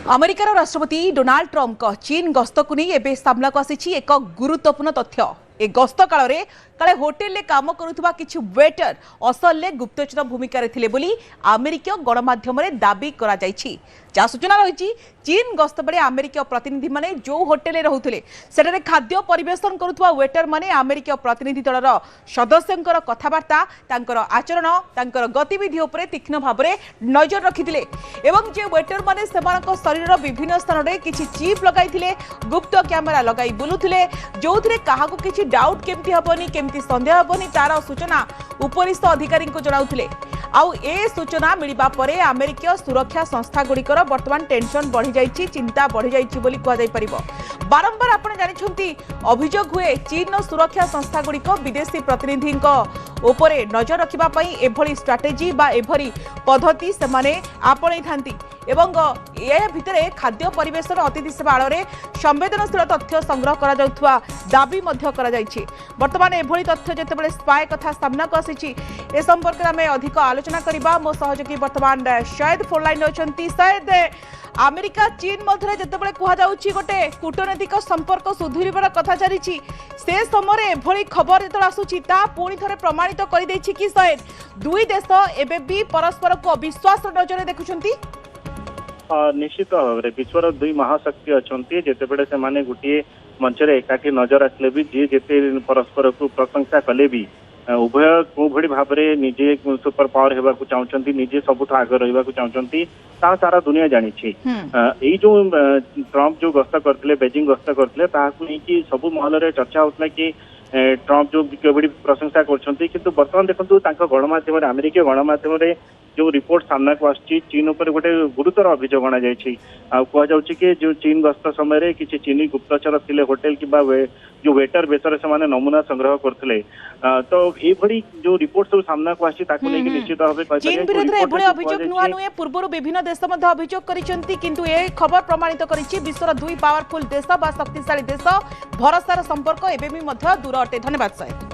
अमेरिकार राष्ट्रपति Donald Trump चीन गस्त को नहीं एवं सामना आसी एक गुरुत्वपूर्ण तथ्य। ए गस्त काल में काले होटेल काम करुवा किछि वेटर असल गुप्तचर भूमिका थिले बोली अमेरिकीय गणमाध्यम दाबी करा जायछि। जहाँ सूचना रही चीन गस्त बेले अमेरिकीय प्रतिनिधि माने जो होटेल रहउथिले सेठारे खाद्य परिवेशन करुवा वेटर माने अमेरिकीय प्रतिनिधि दलर सदस्यंकर कथबार्ता तांकर आचरण तांकर गतिविधि उपरे तीक्ष्ण भाव में नजर रखिथिले एवं जे वेटर माने सेमानक शरीर विभिन्न स्थान में किछि चिप लगाइथिले गुप्त कैमेरा लगाई बुलुथिले जोथिरे काहाकू किछि डाउट केमती हबनी केमती संदेह हबनी तार सूचना उपरिस्थ अधिकारी को जणाउथिले। आउ ए सूचना मिलिबा परे अमेरिकीय सुरक्षा संस्था गुड़िकर वर्तमान टेंशन बढ़ी जाइछि चिंता बढ़ी जाइछि बोली कह जाई परिबो। बारंबार आपण जानिछंती अभियोग हुए चीन सुरक्षा संस्था गुड़िक विदेशी प्रतिनिधि उपरे नजर रखिबा पई एभली स्ट्राटेजी बा एभरी पद्धति सेमाने आपणै थांती एवं ए भितरे खाद्य परिवेशन अतिथि सेवा आड़ संवेदनशील तथ्य संग्रह करा जाउथुवा दाबी मध्य करा जाइछि। वर्तमान एभली तथ्य जेतेबेले स्पाई कथा सामना को आसीछि ए संपर्क में आमे अधिक आलोचना करिबा। मो सहयोगी वर्तमान शायद फोन लाइन अछंती। शायद अमेरिका चीन मध्य जेतेबेले कुहा जाउछि गोटे कूटनैतिक संपर्क सुधुरिबार कथा चलिछि से समय एभली खबर जेतले आसुछि ता पुणी थरे प्रमाणित करि दैछि कि शायद दुई देश एबे भी परस्पर को अविश्वास नजर देखुछंती। निश्चित भाव में विश्वर दुई महाशक्ति अच्छा जितेबले से गोटे मंचरे एकाठी नजर आसले भी जी जिते परस्पर को प्रशंसा कले भी उभय को भली भाव में निजे सुपर पावर होगा चाहते निजे सबुठ आग रहा चाहते सारा दुनिया जानी यही जो ट्रम्प जो गस्त करते बेजिंग गस्त करते सब महल में चर्चा होता कि ट्रम्प जो केवड़ी प्रशंसा कर बर्तमान देखो गणमाध्यम अमेरिकीय गणमाध्यम जो रिपोर्ट सामना को आसी चीन उपर गोटे गुरुतर अभियोग अणा जाऊ कि जो चीन गस्त समय किसी चीनी गुप्तचर थे होटेल कि जो वेटर बेसर से नमूना संग्रह करते तो ये जो रिपोर्ट सब सामना को आसी निश्चित भाव चीन विरुद्ध अभियोग नुआ नुहे पूर्व विभिन्न देश अभियोग किंतु ए खबर प्रमाणित करिछि विश्वर दुई पावरफुल देश बा शक्तिशाली देश भरोसार संपर्क एबे भी दूर अटे। धन्यवाद साहेब।